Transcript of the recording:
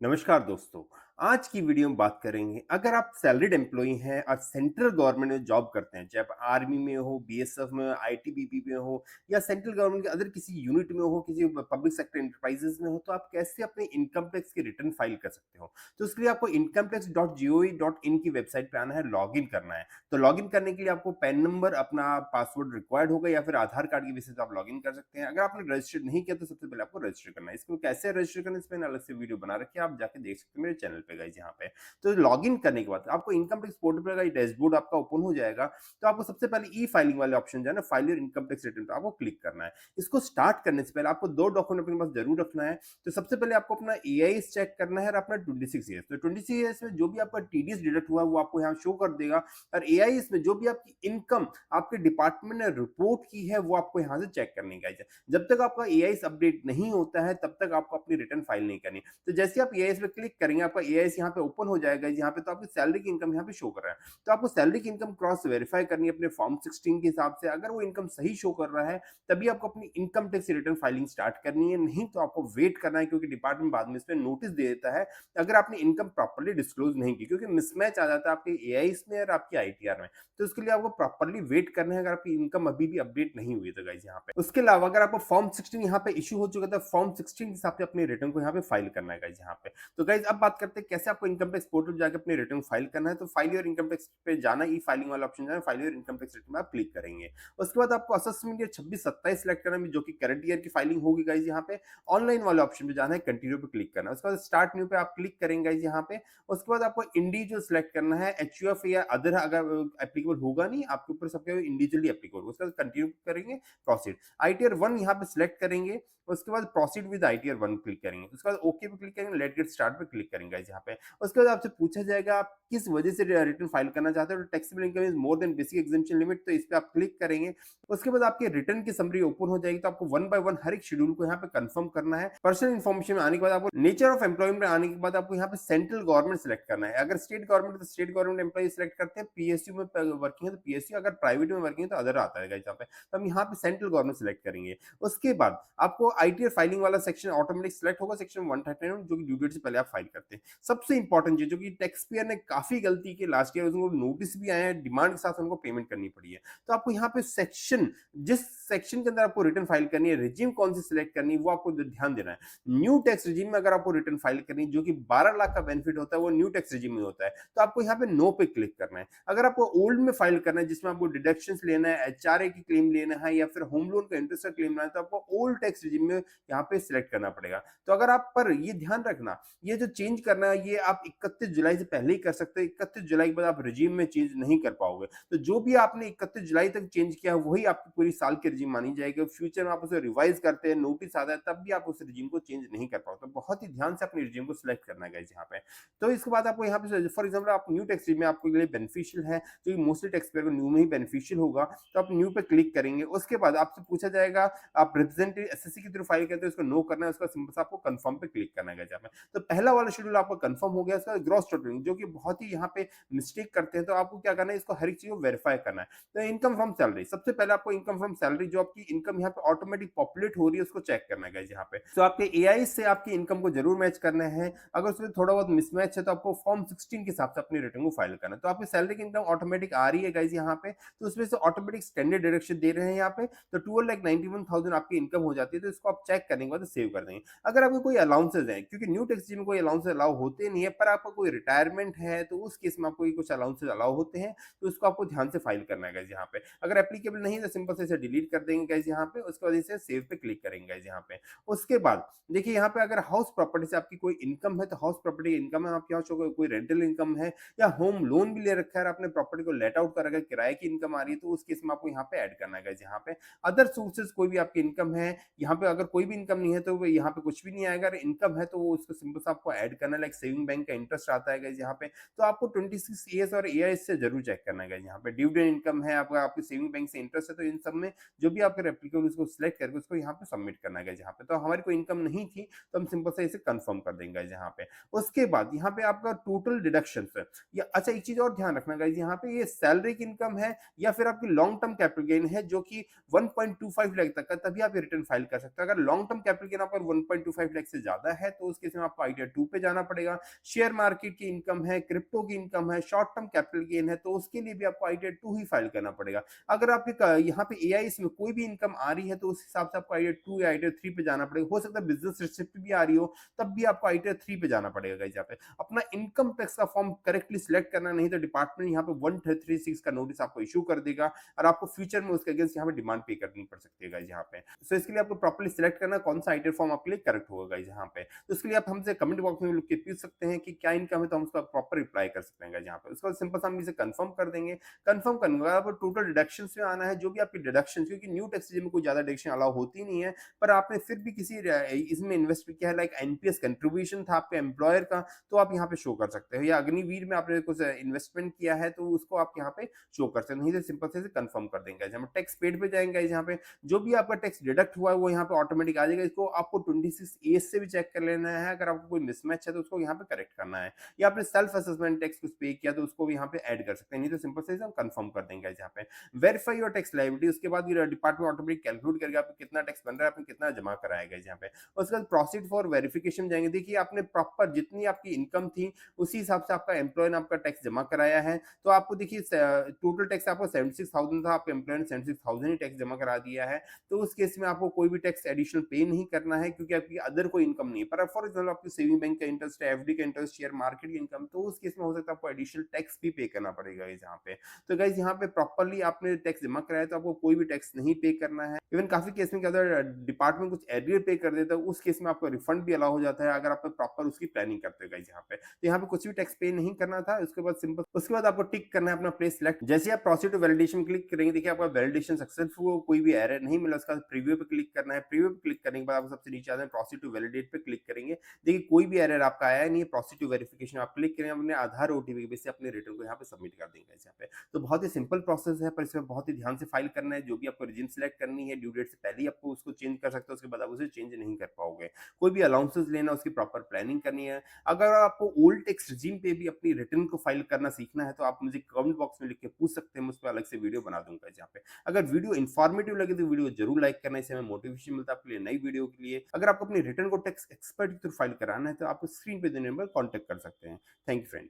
नमस्कार दोस्तों। आज की वीडियो में बात करेंगे, अगर आप सैलरीड एम्प्लॉई हैं और सेंट्रल गवर्नमेंट में जॉब करते हैं, चाहे आप आर्मी में हो, बीएसएफ में हो, आईटीबीपी में हो या सेंट्रल गवर्नमेंट के अदर किसी यूनिट में हो, किसी पब्लिक सेक्टर एंटरप्राइजेस में हो, तो आप कैसे अपने इनकम टैक्स की रिटर्न फाइल कर सकते हो। तो उसके लिए आपको incometax.gov.in की वेबसाइट पे आना है, लॉगिन करना है। तो लॉगिन करने के लिए आपको पैन नंबर, अपना पासवर्ड रिक्वायर्ड होगा या फिर आधार कार्ड की बेसिस पे आप लॉगिन कर सकते हैं। अगर आपने रजिस्टर नहीं किया तो सबसे पहले आपको रजिस्टर करना है। इसको कैसे रजिस्टर करना है, इस पे अलग से वीडियो बना रखी है, आप जाके देख सकते हैं मेरे चैनल पे गाइस यहाँ पे। तो लॉगिन करने के बाद आपको इनकम टैक्स पोर्टल पे डैशबोर्ड आपका ओपन हो जाएगा। तो आपको सबसे पहले ई फाइलिंग वाले ऑप्शन जो है ना, file your income tax return, पे आपको क्लिक करना है। इसको स्टार्ट करने से पहले आपको दो डॉक्यूमेंट अपने पास जरूर रखना है। तो सबसे पहले आपको अपना एआईएस चेक करना है और अपना 26 ईयर्स। तो 26 ईयर्स में जो भी आपका टीडीएस डिडक्ट हुआ है वो आपको यहाँ शो कर देगा। और एआईएस में जो भी आपकी इनकम आपके डिपार्टमेंट ने रिपोर्ट की है वो आपको यहाँ से चेक करने का है। जब तक आपका एआईएस अपडेट नहीं होता है तब तक आपको अपनी रिटर्न फाइल नहीं करनी। तो जैसे आप एआईएस पे क्लिक करेंगे, आपका एआईएस यहाँ पे ओपन हो जाएगा। यहाँ पे तो आपकी सैलरी की इनकम यहाँ पे शो कर रहा है। तो आपको सैलरी की इनकम क्रॉस वेरीफाई करनी है अपने फॉर्म 16 के हिसाब से। अगर वो इनकम सही शो कर रहा है तभी आपको अपनी income tax return filing start करनी है, नहीं तो आपको वेट करना है, क्योंकि डिपार्टमेंट बाद में इस पे नोटिस दे देता है अगर आपने इनकम प्रॉपर्ली डिस्क्लोज नहीं की, क्योंकि मिसमैच आ जाता है आपके एआईएस में और आपकी आईटीआर में। तो उसके लिए आपको प्रॉपर्ली वेट करना है, अगर आपकी इनकम अभी भी अपडेट नहीं हुई तो गाइस यहाँ पे। उसके अलावा अगर आपको फॉर्म 16 यहाँ पे इशू हो चुका था, फॉर्म 16 के हिसाब से अपने रिटर्न को यहाँ पे फाइल करना है गाइस यहाँ पे। तो गाइस अब बात करते हैं कैसे आपको इनकम टैक्स पोर्टल पे जाकर अपने रिटर्न फाइल करना है। तो फाइल योर इनकम टैक्स पे जाना, ई फाइलिंग वाला ऑप्शन जाना, file your income tax return में आप क्लिक करेंगे। उसके बाद आपको असेसमेंट ईयर 26-27 सेलेक्ट करना है, जो कि करंट ईयर की फाइलिंग होगी गाइस यहाँ पे। ऑनलाइन वाले ऑप्शन पे जाना है, कंटिन्यू पे क्लिक करना है। उसके बाद स्टार्ट न्यू पे आप क्लिक करेंगे गाइस यहाँ पे। उसके बाद आपको इंडिविजुअल सेलेक्ट करना है, एचयूएफ या अदर अगर एप्लीकेबल होगा नहीं आपके ऊपर, सबके इंडिविजुअली एप्लीकेबल होगा। उसके बाद कंटिन्यू करेंगे, प्रोसीड आईटीआर 1 यहाँ पे सिलेक्ट करेंगे। उसके बाद प्रोसीड विद आईटीआर 1 क्लिक करेंगे। उसके बाद ओके पे क्लिक करेंगे, लेट गेट स्टार्ट पे क्लिक करेंगे गाइस यहाँ पे। उसके बाद आपसे पूछा जाएगा आप किस वजह से रिटर्न फाइल करना चाहते हो। तो taxable income is more than basic exemption limit, तो इस पे आप क्लिक करेंगे। उसके बाद आपके रिटर्न की समरी ओपन हो जाएगी। तो आपको वन बाय वन हर एक शेड्यूल को यहाँ पे कंफर्म करना है। पर्सनल इन्फॉर्मेशन में आने के बाद आपको नेचर ऑफ एम्प्लॉयमेंट में आने के बाद आपको यहाँ पे सेंट्रल गवर्नमेंट सेलेक्ट करना है। अगर स्टेट गवर्नमेंट है तो स्टेट गवर्नमेंट एम्प्लॉय सेलेक्ट करते हैं, पीएसयू में वर्किंग है तो पीएसयू, अगर प्राइवेट में वर्किंग है तो अदर आता है यहाँ पे। तो हम यहाँ पे सेंट्रल गवर्नमेंट सेलेक्ट करेंगे। उसके बाद आपको आईटीआर फाइलिंग वाला सेक्शन ऑटोमेटिक सेलेक्ट होगा, सेक्शन 139, जो कि ड्यू डेट से पहले आप फाइल करते हैं। सबसे इंपॉर्टेंट चीज जो कि टैक्स पेयर ने काफी गलती की लास्ट ईयर, उनको नोटिस भी आया है, डिमांड के साथ उनको पेमेंट करनी पड़ी है। तो आपको यहाँ पे सेक्शन, जिस सेक्शन के अंदर आपको रिटर्न फाइल करनी है, रिजीम कौन सी सिलेक्ट करनी है वो आपको ध्यान देना है। न्यू टैक्स रिजीम में अगर आपको रिटर्न फाइल करनी है, जो कि 12 लाख का बेनिफिट होता है वो न्यू टैक्स रिजीम में होता है, तो आपको यहाँ पे नो पे क्लिक करना है। अगर आपको ओल्ड में फाइल करना है जिसमें आपको डिडक्शंस लेना है, एचआरए की क्लेम लेना है या फिर होम लोन का इंटरेस्ट का क्लेम लेना है, तो आपको ओल्ड टैक्स रिजीम में यहाँ पे सिलेक्ट करना पड़ेगा। तो अगर आप, पर ये ध्यान रखना, ये जो चेंज करना है ये आप 31 जुलाई से पहले ही कर सकते हैं। 31 जुलाई के बाद आप रिजीम में चेंज नहीं कर पाओगे। तो जो भी आपने 31 जुलाई तक चेंज किया है वही आपकी पूरी साल की रिजीम मानी जाएगी। फ्यूचर में आप उसे रिवाइज करते हैं, नोटिस आता है, तब भी आप उस रिजीम को चेंज नहीं कर पाओगे। तो बहुत ही ध्यान से अपनी रिजीम को सिलेक्ट करना है गाइस यहाँ पे। तो इसके बाद आपको यहाँ पे फॉर एग्जाम्पल आप न्यू टैक्स रिजीम में आपके लिए बेनिफिशियल है, जो कि मोस्टली टैक्स पेयर को न्यू में ही बेनिफिशियल होगा। तो आप न्यू पे क्लिक करेंगे। उसके बाद आपसे पूछा जाएगा आप रिप्रेजेंटेटिव एसएससी के थ्रू फाइल करते हैं, उसको नो करना है, उसका सिंपल सा आपको कंफर्म पे क्लिक करना है यहाँ पे। तो पहला वाला शेड्यूल आपका कंफर्म हो गया। इसका ग्रॉस टोटलिंग, जो कि बहुत ही यहाँ पे मिस्टेक करते हैं, तो आपको क्या करना है, इसको हर एक चीज को वेरीफाई करना है। तो इनकम फ्रॉम सैलरी, सबसे पहले आपको इनकम फ्रॉम सैलरी, जो आपकी इनकम यहाँ पे ऑटोमेटिक पॉपुलेट हो रही है, उसको चेक करना है यहाँ पे। तो आपके एआई से आपकी इनकम को जरूर मैच करना है। अगर उसमें थोड़ा बहुत मिसमैच है तो आपको फॉर्म 16 के हिसाब से अपनी रिटर्न को फाइल करना है। तो आपकी सैलरी की इनकम ऑटोमेटिक आ रही है गाइस यहाँ पे, तो उसमें से ऑटोमेटिक स्टैंडर्ड डिडक्शन दे रहे हैं यहाँ पे। तो 12,91,000 आपकी इनकम हो जाती है। तो इसको आप चेक करने के बाद सेव कर देंगे। अगर आपको कोई अलाउंसेज है, क्योंकि न्यू टैक्स में कोई अलाउंस अलाउ होते नहीं है, पर आपका कोई रिटायरमेंट है तो उस केस में आपको कुछ अलाउंसेज अलाउ होते हैं, तो उसको आपको ध्यान से फाइल करना है गाइस यहाँ पे। अगर एप्लीकेबल नहीं है तो सिंपल से इसे डिलीट कर देंगे गाइस यहाँ पे। उसके बाद इसे सेव पे क्लिक करेंगे गाइस यहाँ पे। उसके बाद देखिए यहाँ पे अगर हाउस प्रॉपर्टी से आपकी कोई इनकम है तो हाउस प्रॉपर्टी इनकम है आपके यहाँ शो करेगा। कोई रेंटल इनकम है या होम लोन भी ले रखा है, आपने प्रॉपर्टी को लेट आउट कर रखा है, किराए की इनकम आ रही है, तो उस केस में आपको यहाँ पे ऐड करना है गाइस यहाँ पे। अदर सोर्सेज कोई भी आपकी इनकम है यहाँ पे, अगर कोई भी इनकम नहीं है तो यहाँ पे कुछ भी नहीं आएगा। अगर इनकम है तो वो उसको सिंपल सा आपको ऐड करना है, लाइक सेविंग बैंक का इंटरेस्ट आता है गाइस यहाँ पे। तो आपको 26 ईएस और एआईएस से जरूर चेक करना है। यहाँ पे डिविडेंड इनकम है, आपका आपकी सेविंग बैंक से इंटरेस्ट है, तो इन सब में जो भी आपके एप्लीकेबल उसको सिलेक्ट करके उसको यहाँ पे सबमिट करना है यहाँ पे। तो हमारी कोई इनकम नहीं थी तो हम सिंपल से इसे कंफर्म कर देंगे यहाँ पे। उसके बाद यहाँ पे आपका टोटल डिडक्शन है या अच्छा एक चीज और ध्यान रखना गाइस, यहाँ पे ये सैलरी की इनकम है या फिर आपकी लॉन्ग टर्म कैपिटल गेन है जो कि 1.25 लाख तक का, तभी आप रिटर्न फाइल कर सकते हो। अगर लॉन्ग टर्म कैपिटल गेन आपका 1.25 लाख से ज्यादा है तो उस केस में आपको आईटीआर 2 पे जाना पड़ेगा। शेयर मार्केट की इनकम है, क्रिप्टो की इनकम है, शॉर्ट टर्म कैपिटल गेन है, तो उसके लिए भी आपको आईटीआर 2 ही फाइल करना पड़ेगा। अगर आपके यहाँ पे एआईएस में कोई भी इनकम आ रही है तो उस हिसाब से आपको आईटीआर 2 या आईटीआर 3 पे जाना पड़ेगा। हो सकता है बिजनेस रिसिप्ट भी आ रही हो तब भी आपको आईटीआर 3 पे जाना पड़ेगा गाइस। यहाँ पे अपना इनकम टैक्स का फॉर्म करेक्टली सिलेक्ट करना, नहीं तो डिपार्टमेंट यहाँ पे 136 का नोटिस आपको इशू कर देगा और आपको फ्यूचर में उसके अगेंस्ट यहाँ पे डिमांड पे करनी पड़ सकती है गाइस यहाँ पे। सो इसके लिए आपको प्रॉपर्ली सिलेक्ट करना कौन सा आईटीआर फॉर्म आपके लिए करेक्ट होगा गाइस यहाँ पे। तो उसके लिए आप हमसे कमेंट बॉक्स में लिख के पूछ सकते हैं कि क्या इनकम है, तो हम उसका प्रॉपर रिप्लाई कर सकते हैं गाइस यहाँ पे। उसका सिंपल सा हम इसे कंफर्म कर देंगे। कंफर्म करने के बाद आपको टोटल डिडक्शन में आना है, जो भी आपकी डिडक्शन, क्योंकि न्यू टैक्स में कोई ज्यादा डिडक्शन अलाउ होती नहीं है, पर आपने फिर भी किसी इसमें इन्वेस्ट किया है, लाइक एनपीएस कंट्रीब्यूशन था आपके एम्प्लॉयर का, तो आप यहाँ पे शो कर सकते हो, या अग्निवीर में आपने कुछ इन्वेस्टमेंट किया है तो उसको आप यहाँ पे शो कर सकते हो। नहीं तो सिंपल से कंफर्म कर देंगे। हम टैक्स पेड पे जाएंगे यहाँ पे, जो भी आपका टैक्स डिडक्ट हुआ है वो यहाँ पे ऑटोमेटिक आ जाएगा। इसको आपको 26 एज से भी चेक कर लेना है। अगर आपको कोई मिसमैच है तो उसको यहाँ पे करेक्ट करना है, या आपने सेल्फ असेसमेंट टैक्स कुछ पे किया तो उसको भी यहाँ पे ऐड कर सकते हैं। नहीं तो सिंपल से हम कंफर्म कर देंगे यहाँ पे। वेरीफाई योर टैक्स लायबिलिटी, उसके बाद डिपार्टमेंट ऑटोमेटिक कैलकुलेट करके आपको कितना टैक्स बन रहा है, आपने कितना जमा कराएगा यहाँ पे। उसके बाद प्रोसीड फॉर वेरिफिकेशन जाएंगे। देखिए आपने प्रॉपर जितनी आपकी इनकम थी उसी हिसाब से आपका एम्प्लॉय ने आपका टैक्स जमा कराया है, तो आपको देखिए टोटल टैक्स आपको 76,000 था, आपके एम्प्लॉय ने 76,000 ही टैक्स जमा करा दिया है। तो उस केस में आपको कोई भी टैक्स एडिशनल पे नहीं करना है, क्योंकि आपकी अदर कोई इनकम नहीं है। पर फॉर एग्जाम्पल आपकी सेविंग बैंक का इंटरेस्ट है, एफडी का इंटरेस्ट, शेयर मार्केट की इनकम, तो उस केस में हो सकता है आपको एडिशनल टैक्स भी पे करना पड़ेगा यहाँ पे। तो गाइज यहाँ पे प्रॉपरली आपने टैक्स जमा कराया तो आपको कोई भी टैक्स नहीं पे करना है। इवन काफी केस में क्या होता है, डिपार्टमेंट कुछ एरियर पे कर देता है, उस केस में आपको रिफंड भी अलाउ हो जाता है अगर आप प्रॉपर उसकी प्लानिंग करते हो गाइज यहाँ पे। तो यहाँ पे कुछ भी टैक्स पे नहीं करना था। उसके बाद सिंपल उसके बाद आपको टिक करना है अपना प्लेस सिलेक्ट। जैसे आप प्रोसीड टू वैलिडेशन क्लिक करेंगे, देखिए आपका वैलिडेशन सक्सेसफुल हो, कोई भी एरर नहीं मिला। उसका प्रीव्यू पे क्लिक करना है। प्रीव्यू पे क्लिक करने के बाद आपको सबसे नीचे आते हैं प्रोसीड टू वैलिडेट पे क्लिक करेंगे। देखिए कोई भी एरर आपका आया नहीं है। प्रोसीड टू वेरिफिकेशन आप क्लिक करेंगे, अपने आधार ओटीपी के बेस से अपने रिटर्न को यहाँ पे सबमिट कर देंगे यहाँ पे। तो बहुत ही सिंपल प्रोसेस है, पर इसमें बहुत ही ध्यान से फाइल करना है। जो भी आपको रिजीम सिलेक्ट करनी है ड्यू डेट से पहले ही आपको उसको चेंज कर सकते हो, उसके बाद आप उसे चेंज नहीं कर पाओगे। कोई भी अलाउंसेस लेना, उसकी प्रॉपर प्लानिंग करनी है। अगर आपको ओल्ड टैक्स रिजीम पे भी अपनी रिटर्न को फाइल करना सीखना है तो आप मुझे कमेंट बॉक्स में लिख के पूछ सकते हैं, मैं उस पर अलग से वीडियो बना दूंगा यहाँ पे। अगर वीडियो इन्फॉर्मेटिव लगे तो वीडियो जरूर लाइक करना, इससे हमें मोटिवेशन मिलता है आपके लिए नई वीडियो के लिए। अगर आपको अपनी रिटर्न को टैक्स एक्सपर्ट के थ्रू फाइल कराना है तो आप स्क्रीन पे देने नंबर कॉन्टेक्ट कर सकते हैं। Thank you friend.